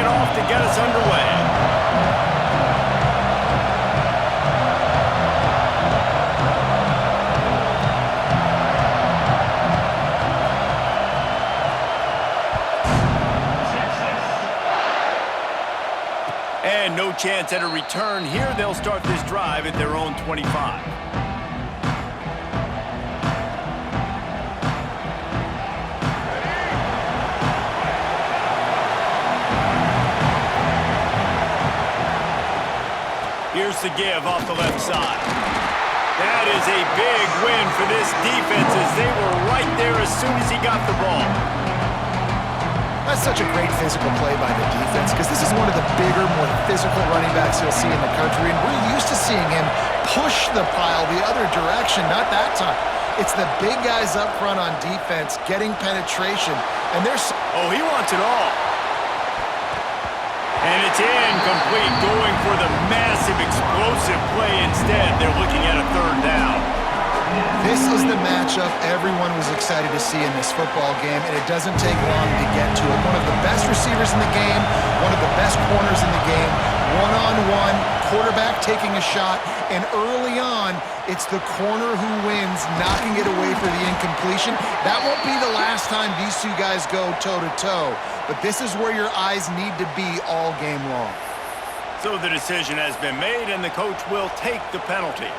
it off to get us underway. And no chance at a return here. They'll start this drive at their own 25. Here's the give off the left side. That is a big win for this defense as they were right there as soon as he got the ball. That's such a great physical play by the defense because this is one of the bigger, more physical running backs you'll see in the country, and we're used to seeing him push the pile the other direction, not that time. It's the big guys up front on defense getting penetration, and there's... Oh, he wants it all. And it's incomplete, going for the massive, explosive play instead. They're looking at a third down. This is the matchup everyone was excited to see in this football game, and it doesn't take long to get to it. One of the best receivers in the game, one of the best corners in the game, one-on-one, quarterback taking a shot, and early on, it's the corner who wins, knocking it away for the incompletion. That won't be the last time these two guys go toe-to-toe, but this is where your eyes need to be all game long. So the decision has been made, and the coach will take the penalty.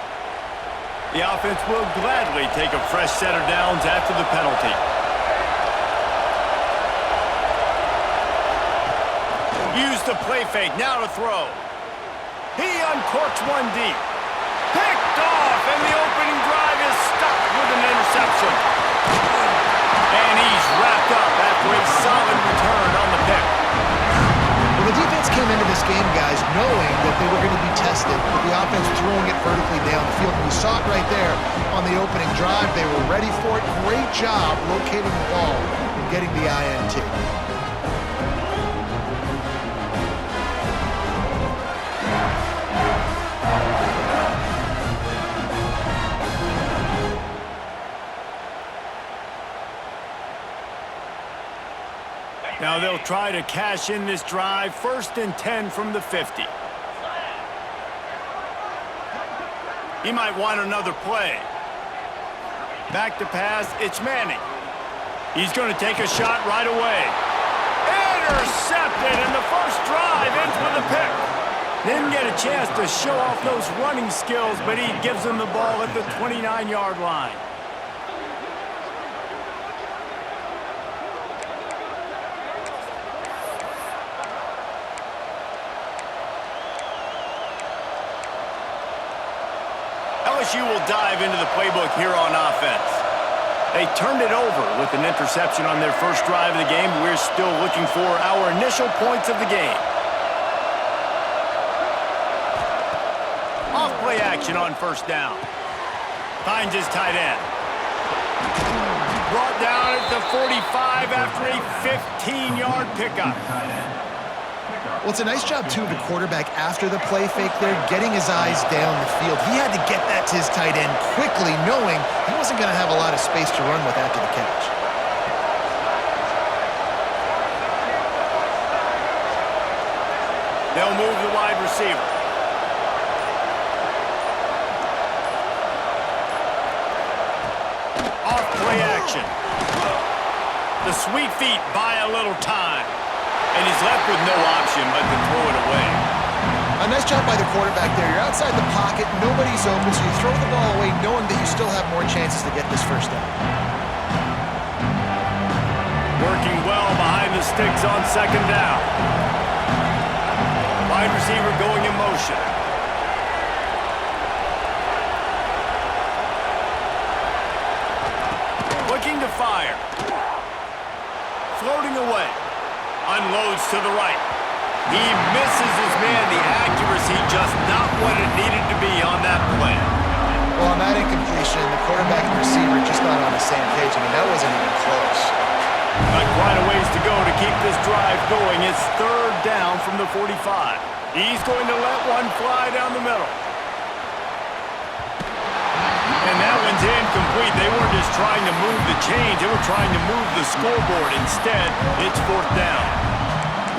The offense will gladly take a fresh set of downs after the penalty. Use the play fake, now to throw. He uncorks one deep. Picked off, and the opening drive is stuck with an interception. And he's wrapped up after a solid return on the pick. Well, the defense came into this game, guys, knowing that they were going to be tested with the offense throwing it vertically down the field. And we saw it right there on the opening drive. They were ready for it. Great job locating the ball and getting the INT. Now they'll try to cash in this drive. 1st and 10 from the 50. He might want another play. Back to pass, it's Manning. He's going to take a shot right away. Intercepted, and the first drive ends with a pick. Didn't get a chance to show off those running skills, but he gives them the ball at the 29-yard line. LSU will dive into the playbook here on offense. They turned it over with an interception on their first drive of the game. We're still looking for our initial points of the game. Off play action on 1st down. Finds his tight end. Brought down at the 45 after a 15-yard pickup. Well, it's a nice job, too, of the quarterback after the play fake there, getting his eyes down the field. He had to get that to his tight end quickly, knowing he wasn't going to have a lot of space to run with after the catch. They'll move the wide receiver. Off play action. The sweet feet buy a little time. And he's left with no option but to throw it away. A nice job by the quarterback there. You're outside the pocket, nobody's open, so you throw the ball away knowing that you still have more chances to get this first down. Working well behind the sticks on 2nd down. Wide receiver going in motion. Looking to fire. Floating away. Unloads to the right. He misses his man. The accuracy just not what it needed to be on that play. Well, on that incompletion, the quarterback and receiver just not on the same page. I mean, that wasn't even close. Got quite a ways to go to keep this drive going. It's 3rd down from the 45. He's going to let one fly down the middle. And that one's incomplete. They weren't just trying to move the chains. They were trying to move the scoreboard. Instead, it's 4th down.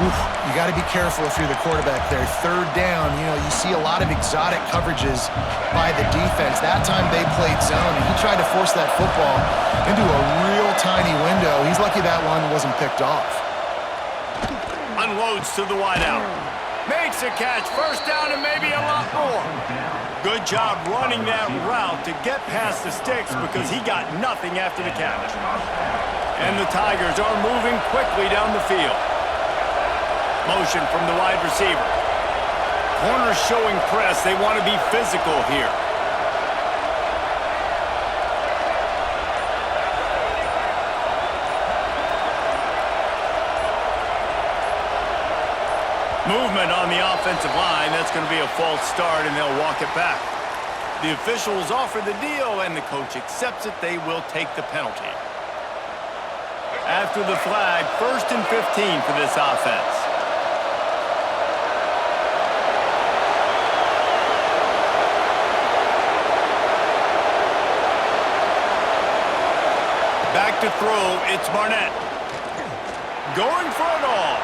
You got to be careful if you're the quarterback there. Third down, you see a lot of exotic coverages by the defense. That time they played zone, and he tried to force that football into a real tiny window. He's lucky that one wasn't picked off. Unloads to the wideout. Makes a catch. First down and maybe a lot more. Good job running that route to get past the sticks because he got nothing after the catch. And the Tigers are moving quickly down the field. Motion from the wide receiver. Corners showing press. They want to be physical here. Movement on the offensive line. That's going to be a false start, and they'll walk it back. The officials offer the deal, and the coach accepts it. They will take the penalty. After the flag, 1st and 15 for this offense. Back to throw, it's Barnett. Going for it all.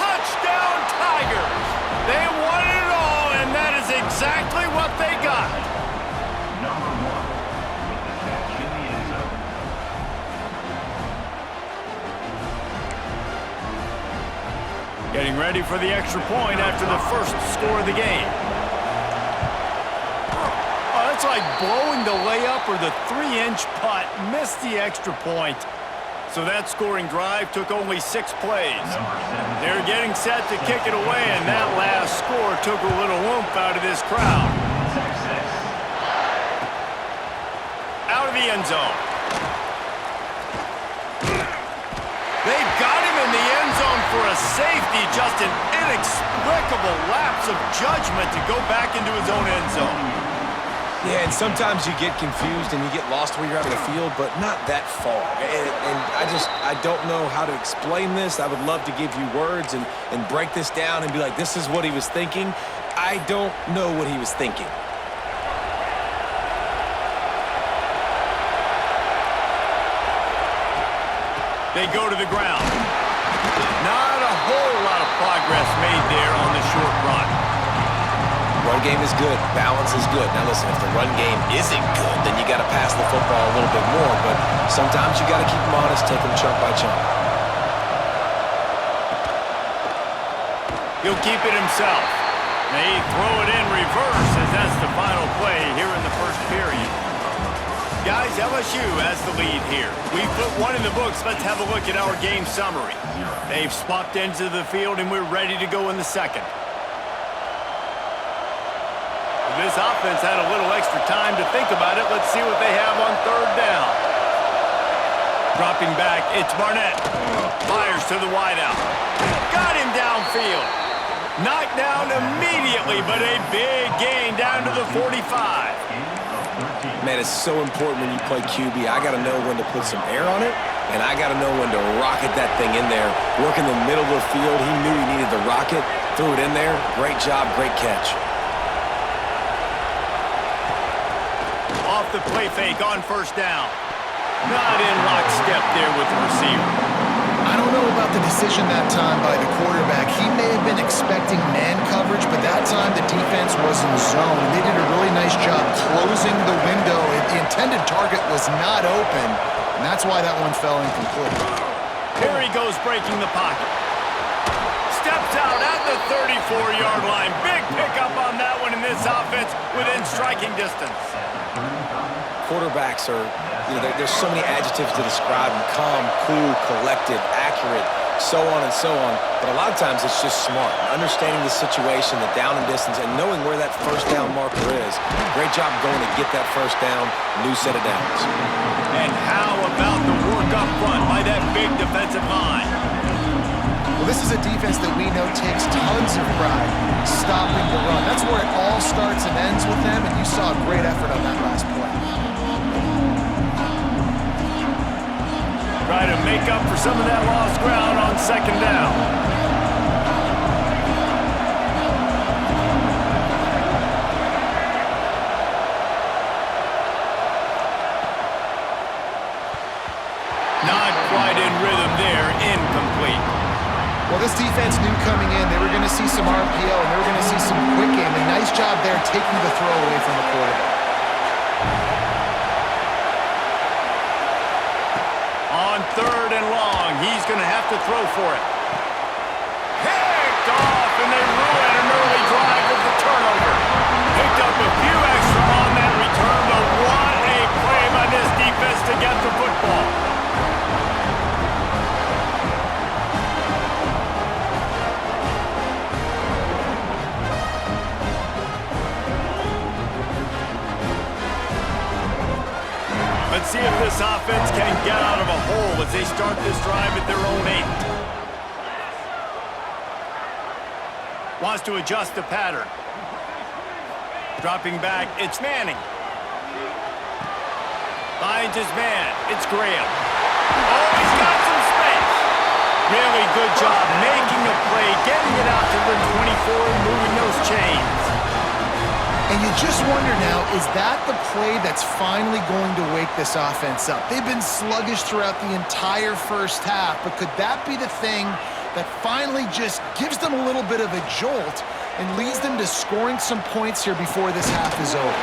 Touchdown Tigers! They won it all, and that is exactly what they got. Number 1 with the catch in the end zone. Getting ready for the extra point after the first score of the game. Oh, that's like blowing the layup or the 3-inch putt. Missed the extra point. So that scoring drive took only 6 plays. They're getting set to kick it away, and that last score took a little oomph out of this crowd. Out of the end zone. They've got him in the end zone for a safety. Just an inexplicable lapse of judgment to go back into his own end zone. Yeah, and sometimes you get confused and you get lost where you're out of the field, but not that far. And I don't know how to explain this. I would love to give you words and break this down and be like, this is what he was thinking. I don't know what he was thinking. They go to the ground. Not a whole lot of progress made there on the short run. Run game is good. Balance is good. Now listen, if the run game isn't good, then you got to pass the football a little bit more. But sometimes you got to keep them honest, take them chunk by chunk. He'll keep it himself. May throw it in reverse as that's the final play here in the first period. Guys, LSU has the lead here. We've put one in the books. Let's have a look at our game summary. They've swapped into the field, and we're ready to go in the second. This offense had a little extra time to think about it. Let's see what they have on third down. Dropping back, it's Barnett. Fires to the wideout. Got him downfield. Knocked down immediately, but a big gain down to the 45. Man, it's so important when you play QB. I got to know when to put some air on it, and I got to know when to rocket that thing in there. Work in the middle of the field. He knew he needed the rocket. Threw it in there. Great job, great catch. Off the play fake on first down. Not in lockstep there with the receiver. I don't know about the decision that time by the quarterback. He may have been expecting man coverage, but that time the defense was in zone. They did a really nice job closing the window. The intended target was not open, and that's why that one fell incomplete. Here he goes breaking the pocket. Steps out at the 34-yard line. Big pickup on that one in this offense within striking distance. Quarterbacks are, there's so many adjectives to describe them. Calm, cool, collected, accurate, so on and so on. But a lot of times it's just smart. Understanding the situation, the down and distance, and knowing where that first down marker is. Great job going to get that first down, new set of downs. And how about the work up front by that big defensive line? Well, this is a defense that we know takes tons of pride stopping the run. That's where it all starts and ends with them, and you saw a great effort on that last play. Try to make up for some of that lost ground on second down. Not quite in rhythm there, incomplete. Well, this defense knew coming in they were going to see some RPO and they were going to see some quick game. And nice job there taking the throw away from the quarterback. On 3rd and long, he's going to have to throw for it. Picked off, and they ruin an early drive with the turnover. Picked up a few extra on that return, but what a play by this defense to get the football. Let's see if this offense can get out of a hole as they start this drive at their own 8. Wants to adjust the pattern. Dropping back, it's Manning. Finds his man, it's Graham. Oh, he's got some space. Really good job making a play, getting it out to the 24 and moving those chains. And you just wonder now, is that the play that's finally going to wake this offense up? They've been sluggish throughout the entire first half, but could that be the thing that finally just gives them a little bit of a jolt and leads them to scoring some points here before this half is over?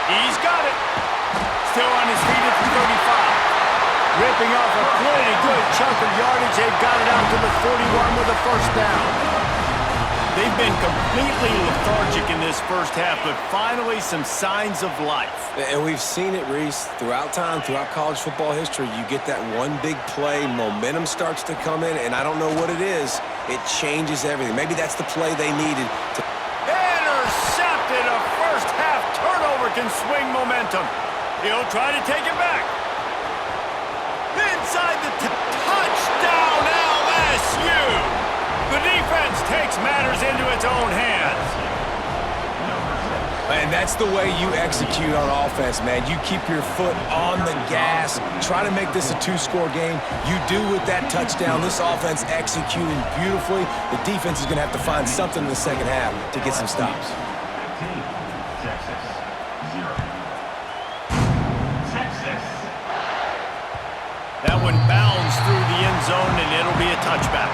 He's got it. Still on his feet at the 35. Ripping off a pretty good chunk of yardage. They've got it out to the 41 with a first down. They've been completely lethargic in this first half, but finally some signs of life. And we've seen it, Reese, throughout time, throughout college football history. You get that one big play, momentum starts to come in, and I don't know what it is. It changes everything. Maybe that's the play they needed to... Intercepted! A first half turnover can swing momentum. He'll try to take it back. Inside the touchdown, LSU! The defense takes matters into its own hands. And that's the way you execute on offense, man. You keep your foot on the gas. Try to make this a 2-score game. You do with that touchdown. This offense executing beautifully. The defense is going to have to find something in the second half to get some stops. 15, Texas, 0. Texas. That one bounds through the end zone, and it'll be a touchback.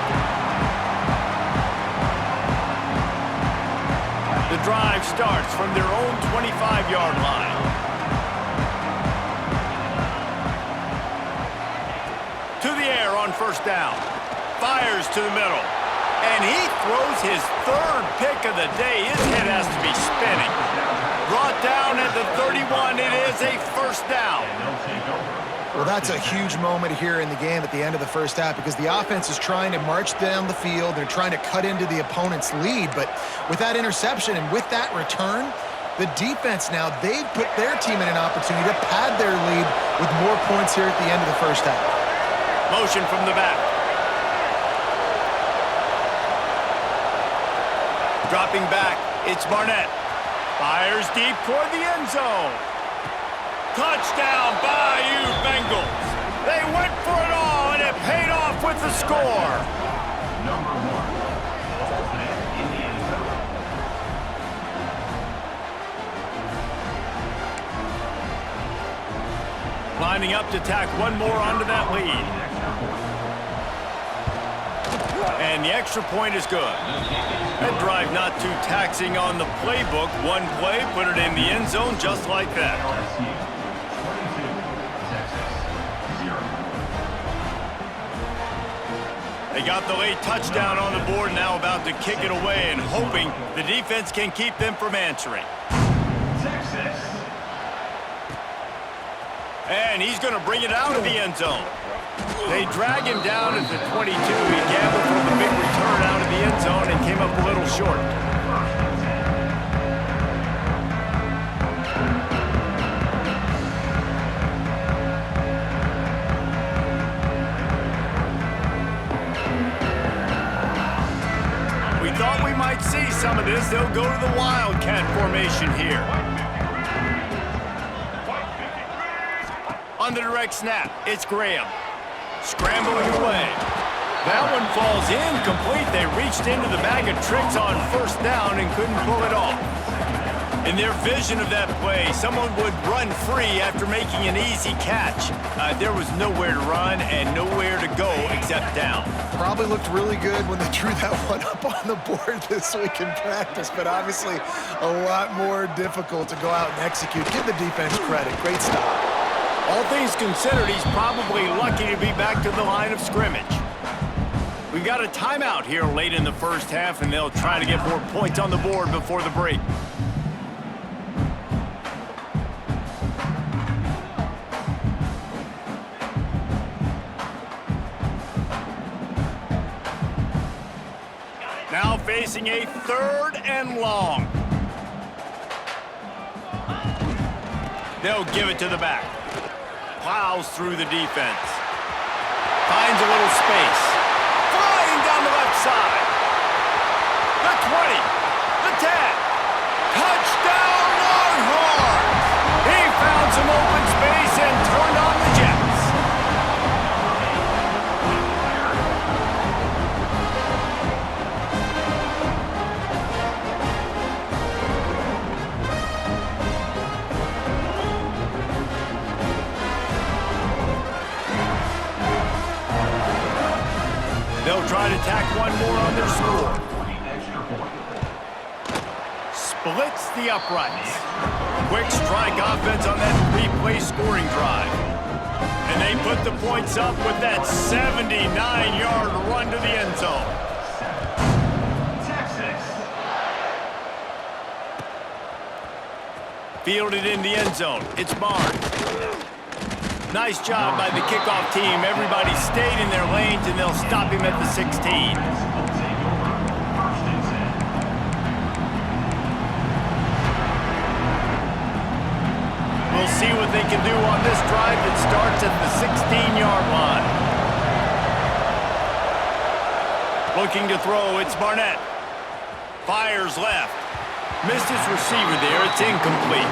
The drive starts from their own 25-yard line. To the air on first down. Fires to the middle. And he throws his 3rd pick of the day. His head has to be spinning. Brought down at the 31. It is a first down. Well, that's a huge moment here in the game at the end of the first half because the offense is trying to march down the field. They're trying to cut into the opponent's lead, but with that interception and with that return, the defense now, they've put their team in an opportunity to pad their lead with more points here at the end of the first half. Motion from the back. Dropping back, it's Barnett. Fires deep toward the end zone. Touchdown, Bayou Bengals. They went for it all, and it paid off with the score. Number 1, alternate in the end zone. Lining up to tack one more onto that lead. And the extra point is good. That drive not too taxing on the playbook. One play, put it in the end zone just like that. LSU, 22, Texas, 0. They got the late touchdown on the board, now about to kick it away and hoping the defense can keep them from answering. Texas. And he's going to bring it out of the end zone. They drag him down at the 22. He gambled for the big return out of the end zone and came up a little short. We thought we might see some of this. They'll go to the Wildcat formation here. On the direct snap, it's Graham. Scrambling away. That one falls incomplete. They reached into the bag of tricks on first down and couldn't pull it off. In their vision of that play, someone would run free after making an easy catch. There was nowhere to run and nowhere to go except down. Probably looked really good when they drew that one up on the board this week in practice, but obviously a lot more difficult to go out and execute. Give the defense credit. Great stop. All things considered, he's probably lucky to be back to the line of scrimmage. We've got a timeout here late in the first half, and they'll try to get more points on the board before the break. Now facing a 3rd and long. They'll give it to the back. Plows through the defense. Finds a little space. Flying down the left side. The 20. The 10. Touchdown Longhorns! He found some open space and turned on the Jets. They'll try to tack one more on their score. Splits the uprights. Quick strike offense on that 3-play scoring drive. And they put the points up with that 79-yard run to the end zone. Fielded in the end zone. It's Barnes. Nice job by the kickoff team. Everybody stayed in their lanes, and they'll stop him at the 16. We'll see what they can do on this drive that starts at the 16-yard line. Looking to throw, it's Barnett. Fires left. Missed his receiver there. It's incomplete.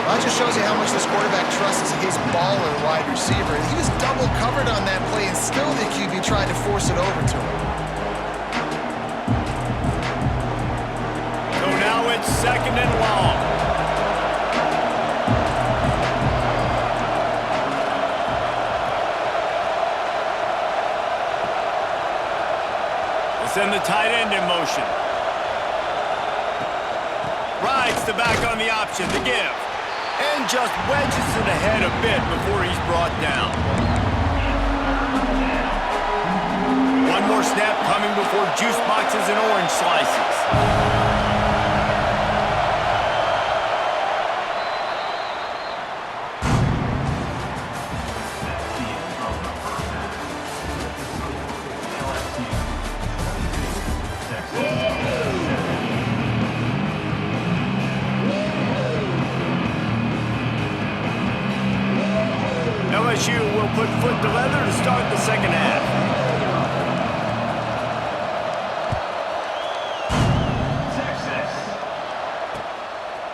Well, that just shows you how much this quarterback trusts his baller wide receiver. He was double covered on that play, and still the QB tried to force it over to him. So now it's 2nd and long. They send the tight end in motion. Rides the back on the option to give. And just wedges it ahead a bit before he's brought down. One more snap coming before juice boxes and orange slices. LSU will put foot to leather to start the second half.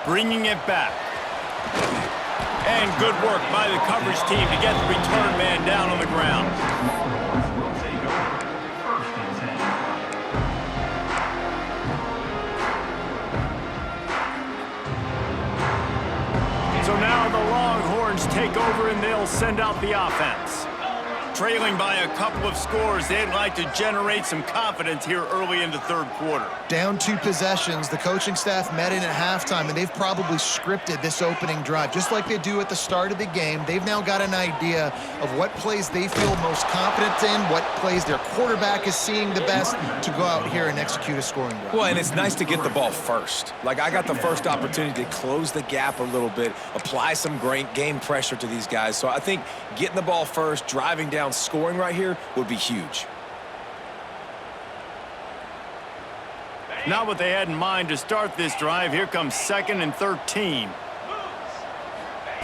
Bringing it back. And good work by the coverage team to get the return man down on the ground. So now the Longhorns take over and they'll send out the offense. Trailing by a couple of scores, they'd like to generate some confidence here early in the 3rd quarter. Down 2 possessions, the coaching staff met in at halftime, and they've probably scripted this opening drive. Just like they do at the start of the game, they've now got an idea of what plays they feel most confident in, what plays their quarterback is seeing the best to go out here and execute a scoring drive. Well, and it's nice to get the ball first. Like, I got the first opportunity to close the gap a little bit, apply some great game pressure to these guys. So I think getting the ball first, driving down, scoring right here would be huge. Not what they had in mind to start this drive. Here comes 2nd and 13.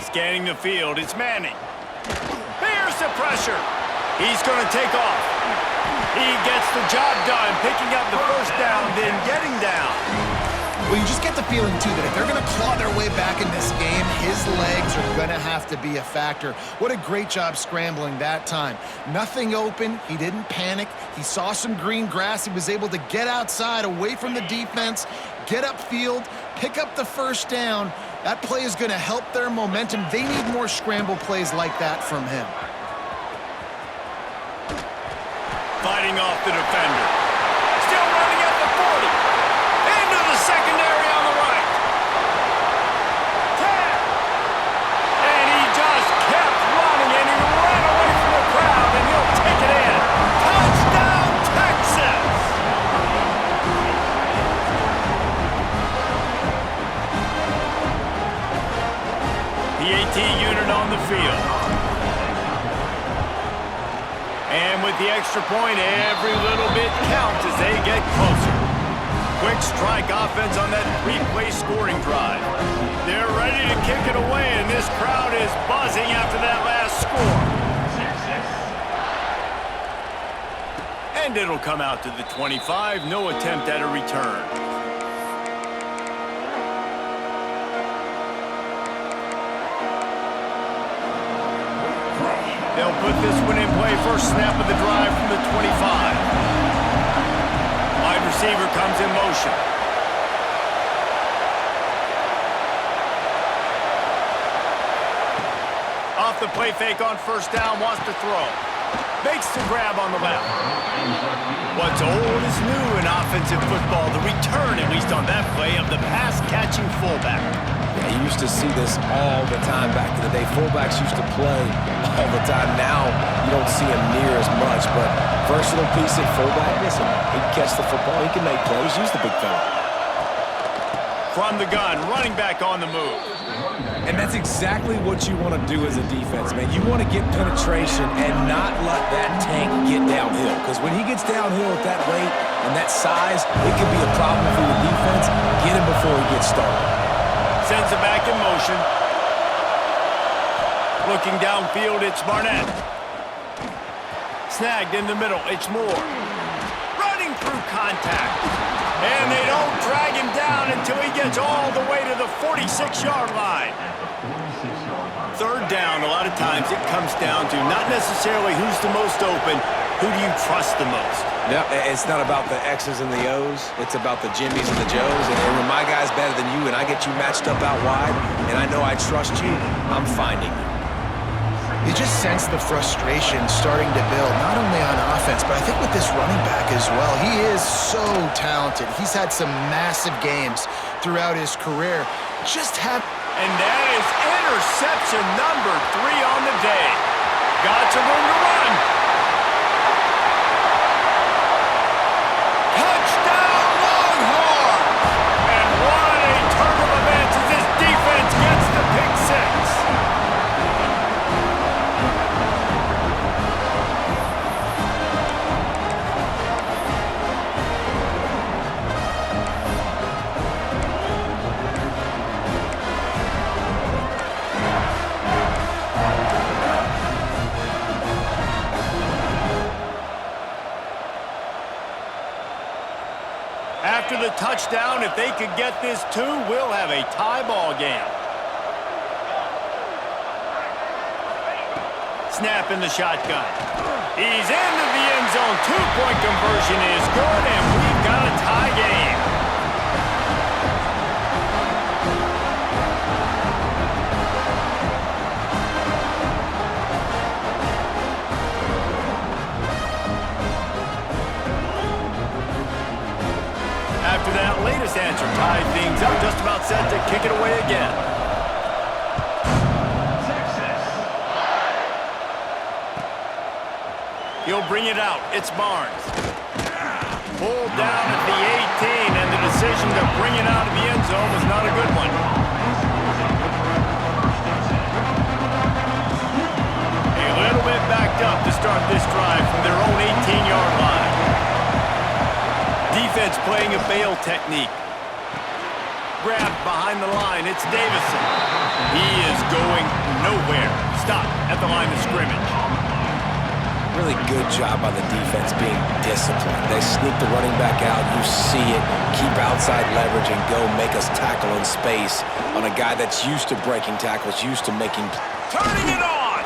Scanning the field, it's Manning. Here's the pressure. He's going to take off. He gets the job done, picking up the first down, then getting down. Well, you just get the feeling, too, that if they're going to claw their way back in this game, his legs are going to have to be a factor. What a great job scrambling that time. Nothing open. He didn't panic. He saw some green grass. He was able to get outside, away from the defense, get upfield, pick up the first down. That play is going to help their momentum. They need more scramble plays like that from him. Fighting off the defender. Still running at the 40. Into the secondary on the right. 10. And he just kept running, and he ran away from the crowd, and he'll take it in. Touchdown, Texas! The AT unit on the field. And with the extra point, every little bit counts as they get closer. Quick strike offense on that three-play scoring drive. They're ready to kick it away, and this crowd is buzzing after that last score. And it'll come out to the 25. No attempt at a return. They'll put this one in play. First snap of the drive from the 25. Wide receiver comes in motion. Off the play fake on first down, wants to throw. Makes the grab on the left. What's old is new in offensive football. The return, at least on that play, of the pass-catching fullback. Yeah, you used to see this all the time back in the day. Fullbacks used to play all the time. Now, you don't see him near as much, but versatile piece at fullback. Listen, he can catch the football, he can make plays. Use the big fella. From the gun, running back on the move. And that's exactly what you want to do as a defense, man. You want to get penetration and not let that tank get downhill. Because when he gets downhill at that weight and that size, it could be a problem for the defense. Get him before he gets started. Sends it back in motion. Looking downfield, it's Barnett. Snagged in the middle, it's Moore. Running through contact. And they don't drag him down until he gets all the way to the 46-yard line. Third down, a lot of times it comes down to not necessarily who's the most open, who do you trust the most? No, it's not about the X's and the O's. It's about the Jimmies and the Joes. And when my guy's better than you and I get you matched up out wide and I know I trust you, I'm finding you. You just sense the frustration starting to build, not only on offense, but I think with this running back as well. He is so talented. He's had some massive games throughout his career. And that is interception number 3 on the day. Got some room to run. Touchdown, Longhorns! And what a turn of events as this defense gets the pick 6. After the touchdown, if they could get this 2, we'll have a tie ball game. Snap in the shotgun. He's into the end zone. 2-point conversion is good, and we've got a tie game. After that latest answer tied things up, just about set to kick it away again. He'll bring it out. It's Barnes. Pulled down at the 18, and the decision to bring it out of the end zone was not a good one. A little bit backed up to start this drive from their own 18-yard line. Defense playing a bail technique. Grabbed behind the line. It's Davison. He is going nowhere. Stop at the line of scrimmage. Really good job by the defense being disciplined. They sneak the running back out. You see it. Keep outside leverage and go make us tackle in space on a guy that's used to breaking tackles, used to making... Turning it on!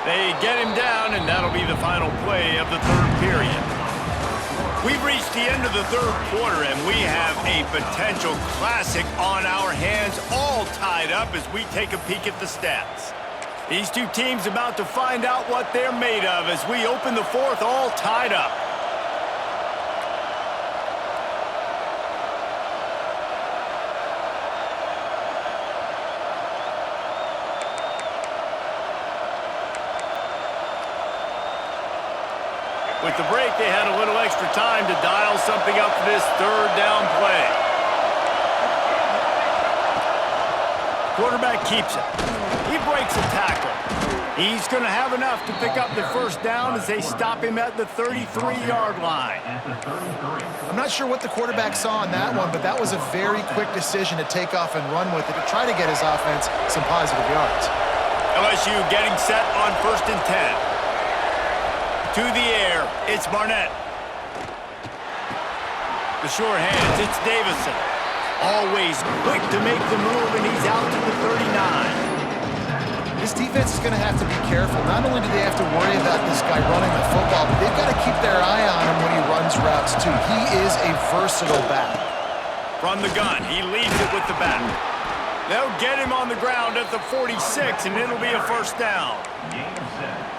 They get him down, and that'll be the final play of the third period. We've reached the end of the third quarter, and we have a potential classic on our hands, all tied up as we take a peek at the stats. These two teams about to find out what they're made of as we open the fourth, all tied up. With the break, they had a little extra time to dial something up for this third down play. Quarterback keeps it. He breaks a tackle. He's going to have enough to pick up the first down as they stop him at the 33-yard line. I'm not sure what the quarterback saw on that one, but that was a very quick decision to take off and run with it to try to get his offense some positive yards. LSU getting set on 1st and 10. To the air, it's Barnett. The short hands, it's Davison. Always quick to make the move, and he's out to the 39. This defense is going to have to be careful. Not only do they have to worry about this guy running the football, but they've got to keep their eye on him when he runs routes, too. He is a versatile back. From the gun, he leads it with the back. They'll get him on the ground at the 46, and it'll be a first down.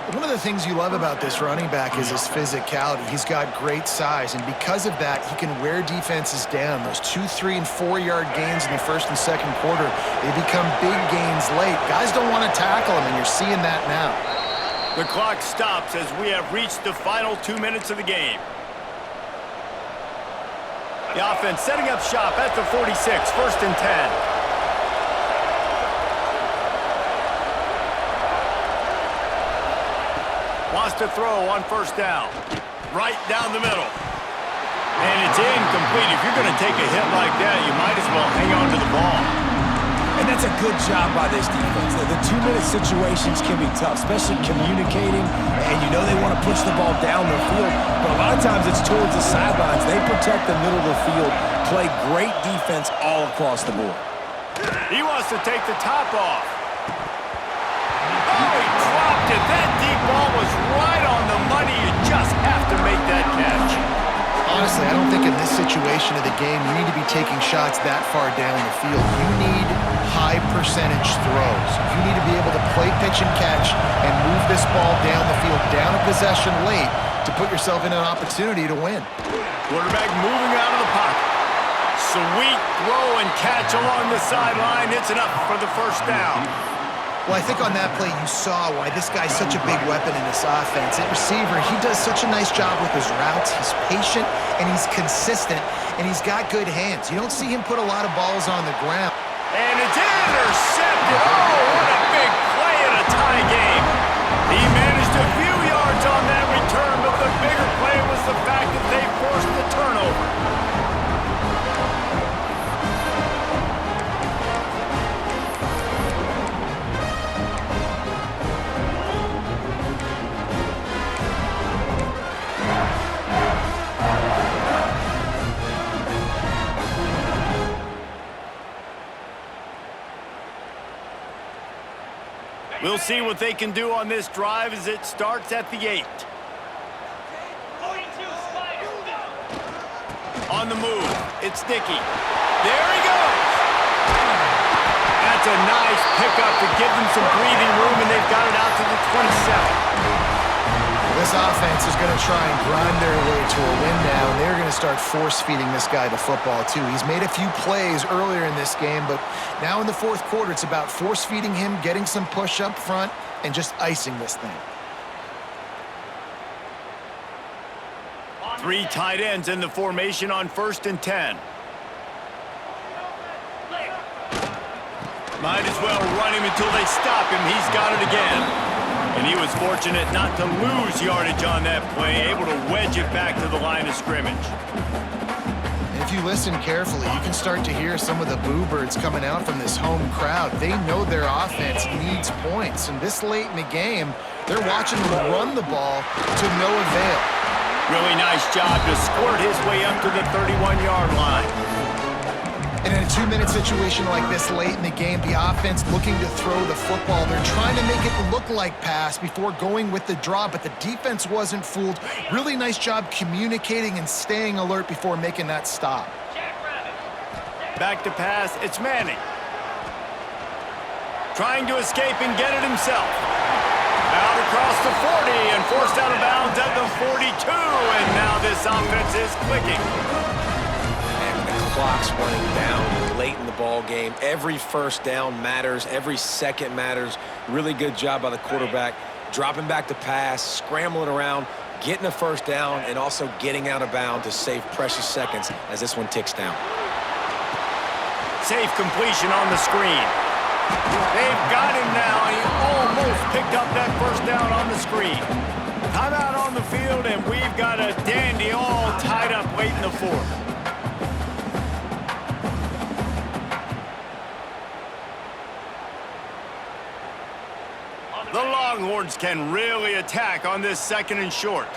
One of the things you love about this running back is his physicality. He's got great size, and because of that, he can wear defenses down. Those 2-, 3-, and 4-yard gains in the first and second quarter, they become big gains late. Guys don't want to tackle him, and you're seeing that now. The clock stops as we have reached the final 2 minutes of the game. The offense setting up shop at the 46, 1st and 10. Wants to throw on 1st down. Right down the middle. And it's incomplete. If you're going to take a hit like that, you might as well hang on to the ball. And that's a good job by this defense. The 2-minute situations can be tough, especially communicating, and you know they want to push the ball down the field, but a lot of times it's towards the sidelines. They protect the middle of the field, play great defense all across the board. He wants to take the top off. Oh, he dropped it. That deep ball was right on the money. You just have to make that catch. Honestly, I don't think in this situation of the game you need to be taking shots that far down the field. You need high percentage throws. You need to be able to play pitch and catch and move this ball down the field, down a possession late to put yourself in an opportunity to win. Quarterback moving out of the pocket. Sweet throw and catch along the sideline. It's enough for the first down. Well, I think on that play you saw why this guy's such a big weapon in this offense. At receiver, he does such a nice job with his routes. He's patient, and he's consistent, and he's got good hands. You don't see him put a lot of balls on the ground. And it's intercepted. Oh, what a big play in a tie game. He managed a few yards on that return, but the bigger play was the fact that they forced the turnover. We'll see what they can do on this drive as it starts at the 8. On the move, it's Dickey. There he goes! That's a nice pickup to give them some breathing room, and they've got it out to the 27. This offense is going to try and grind their way to a win now, and they're going to start force-feeding this guy the football, too. He's made a few plays earlier in this game, but now in the fourth quarter, it's about force-feeding him, getting some push up front, and just icing this thing. 3 tight ends in the formation on 1st and 10. Might as well run him until they stop him. He's got it again. And he was fortunate not to lose yardage on that play, able to wedge it back to the line of scrimmage. And if you listen carefully, you can start to hear some of the boo birds coming out from this home crowd. They know their offense needs points, and this late in the game, they're watching them run the ball to no avail. Really nice job to squirt his way up to the 31-yard line. And in a 2-minute situation like this late in the game, the offense looking to throw the football. They're trying to make it look like pass before going with the draw, but the defense wasn't fooled. Really nice job communicating and staying alert before making that stop. Back to pass, it's Manning. Trying to escape and get it himself. Out across the 40 and forced out of bounds at the 42, and now this offense is clicking. And the clock's running down late in the ball game. Every first down matters. Every second matters. Really good job by the quarterback. Dropping back to pass, scrambling around, getting a first down, and also getting out of bounds to save precious seconds as this one ticks down. Safe completion on the screen. They've got him now. He almost picked up that first down on the screen. Timeout on the field, and we've got a dandy all tied up late in the fourth. The Longhorns can really attack on this second and short.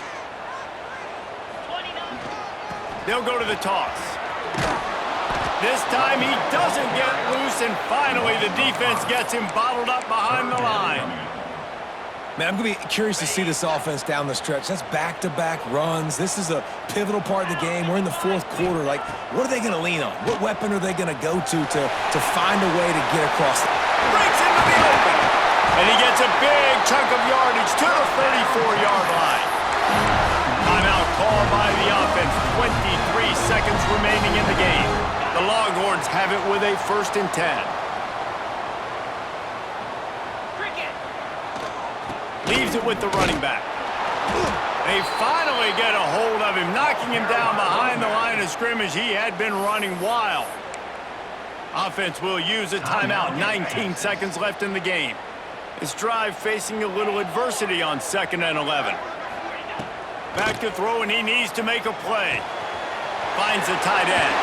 They'll go to the toss. This time he doesn't get loose, and finally the defense gets him bottled up behind the line. Man, I'm going to be curious to see this offense down the stretch. That's back-to-back runs. This is a pivotal part of the game. We're in the fourth quarter. Like, what are they going to lean on? What weapon are they going to go to find a way to get across? Breaks into the open, and he gets a big chunk of yardage to the 34-yard line. Timeout called by the offense. 23 seconds remaining in the game. The Longhorns have it with a 1st and 10. Leaves it with the running back. They finally get a hold of him, knocking him down behind the line of scrimmage. He had been running wild. Offense will use a timeout. 19 seconds left in the game. This drive facing a little adversity on 2nd and 11. Back to throw, and he needs to make a play. Finds the tight end.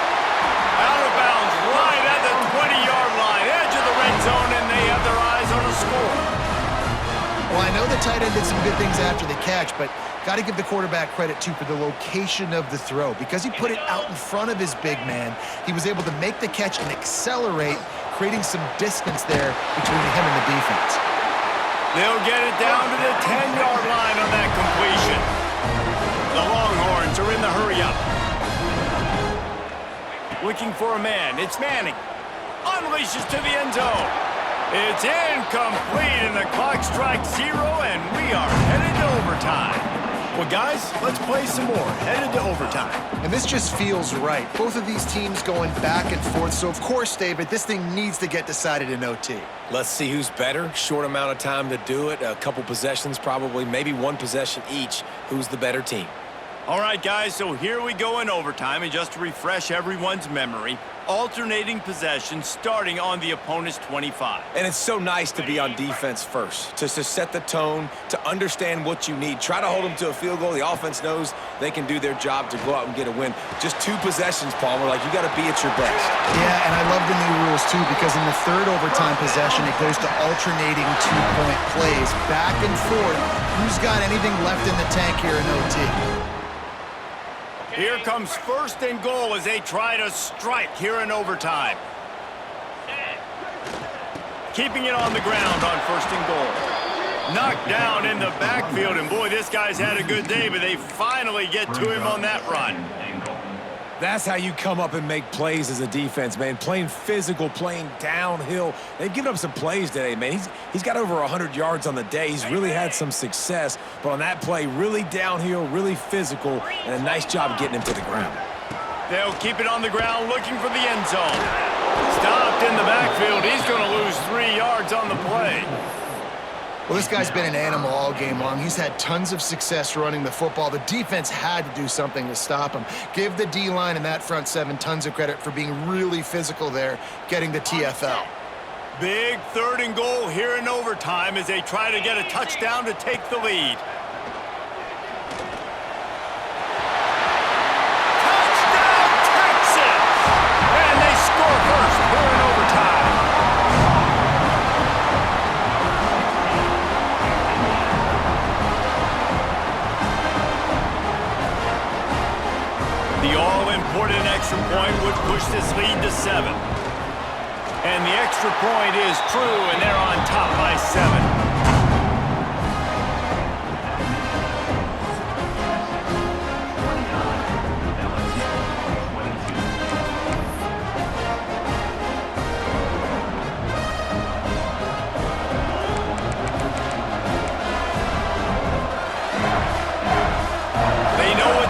Out of bounds, right at the 20-yard line, edge of the red zone, and they have their eyes on a score. Well, I know the tight end did some good things after the catch, but got to give the quarterback credit, too, for the location of the throw. Because he put it out in front of his big man, he was able to make the catch and accelerate, creating some distance there between him and the defense. They'll get it down to the 10-yard line on that completion. The Longhorns are in the hurry-up. Looking for a man. It's Manning. Unleashes to the end zone. It's incomplete, and the clock strikes 0, and we are headed to overtime. Well, guys, let's play some more. Headed to overtime. And this just feels right. Both of these teams going back and forth. So, of course, David, this thing needs to get decided in OT. Let's see who's better. Short amount of time to do it. A couple possessions probably, maybe one possession each. Who's the better team? All right, guys, so here we go in overtime, and just to refresh everyone's memory, alternating possessions starting on the opponent's 25. And it's so nice to be on defense first, just to set the tone, to understand what you need. Try to hold them to a field goal. The offense knows they can do their job to go out and get a win. Just 2 possessions, Palmer, like you got to be at your best. Yeah, and I love the new rules, too, because in the 3rd overtime possession, it goes to alternating 2-point plays, back and forth. Who's got anything left in the tank here in OT? Here comes 1st and goal as they try to strike here in overtime. Keeping it on the ground on 1st and goal. Knocked down in the backfield, and boy, this guy's had a good day, but they finally get to him on that run. That's how you come up and make plays as a defense, man. Playing physical, playing downhill. They've given up some plays today, man. He's got over 100 yards on the day. He's really had some success. But on that play, really downhill, really physical, and a nice job getting him to the ground. They'll keep it on the ground looking for the end zone. Stopped in the backfield. He's going to lose 3 yards on the play. Well, this guy's been an animal all game long. He's had tons of success running the football. The defense had to do something to stop him. Give the D-line and that front 7 tons of credit for being really physical there, getting the TFL. Big 3rd and goal here in overtime as they try to get a touchdown to take the lead. Touchdown, Texas! And they score first here in overtime. The all-important extra point would push this lead to 7. And the extra point is true, and they're on top by 7.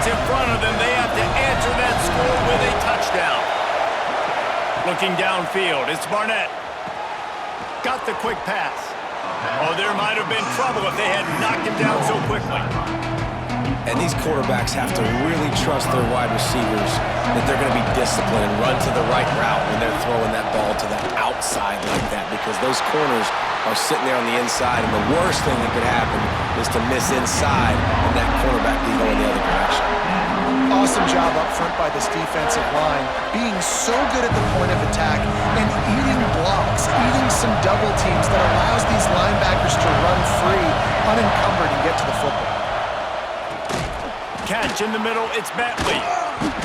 In front of them, they have to answer that score with a touchdown. Looking downfield, it's Barnett. Got the quick pass. Oh, there might have been trouble if they had knocked him down so quickly. And these quarterbacks have to really trust their wide receivers that they're going to be disciplined and run to the right route when they're throwing that ball to the outside like that, because those corners are sitting there on the inside, and the worst thing that could happen is to miss inside and that cornerback be going the other direction. Awesome job up front by this defensive line, being so good at the point of attack and eating blocks, eating some double teams that allows these linebackers to run free, unencumbered, and get to the football. Catch in the middle, it's Bentley.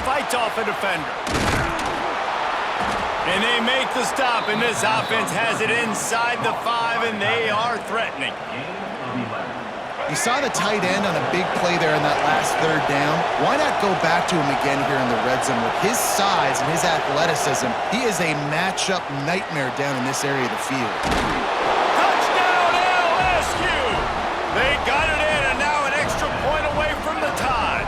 Fights off a defender. And they make the stop, and this offense has it inside the 5, and they are threatening. You saw the tight end on a big play there in that last third down. Why not go back to him again here in the red zone? With his size and his athleticism, he is a matchup nightmare down in this area of the field. Touchdown, LSU! They got it in, and now an extra point away from the tie.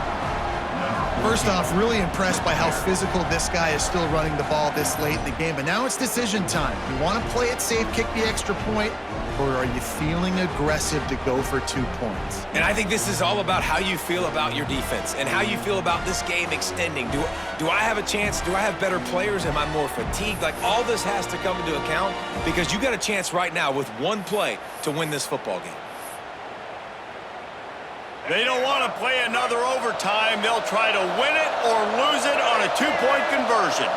First off, really impressed by how physical this guy is still running the ball this late in the game. But now it's decision time. You want to play it safe, kick the extra point, or are you feeling aggressive to go for 2 points? And I think this is all about how you feel about your defense and how you feel about this game extending. Do I have a chance? Do I have better players? Am I more fatigued? Like, all this has to come into account, because you got a chance right now with one play to win this football game. They don't want to play another overtime. They'll try to win it or lose it on a 2-point conversion.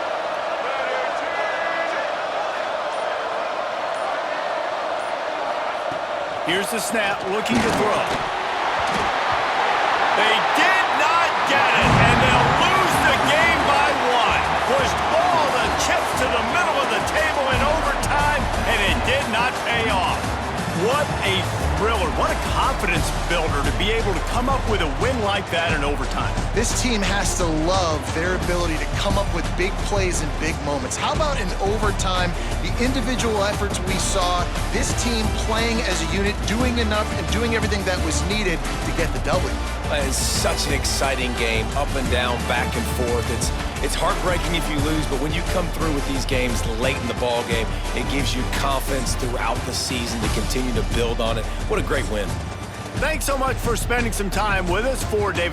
Here's the snap, looking to throw. They did not get it, and they'll lose the game by 1. Pushed all the chips to the middle of the table in overtime, and it did not pay off. What a thriller. What a confidence builder to be able to come up with a win like that in overtime. This team has to love their ability to come up with big plays and big moments. How about in overtime, the individual efforts we saw, this team playing as a unit, doing enough and doing everything that was needed to get the W. It's such an exciting game, up and down, back and forth. It's heartbreaking if you lose, but when you come through with these games late in the ball game, it gives you confidence throughout the season to continue to build on it. What a great win. Thanks so much for spending some time with us. For David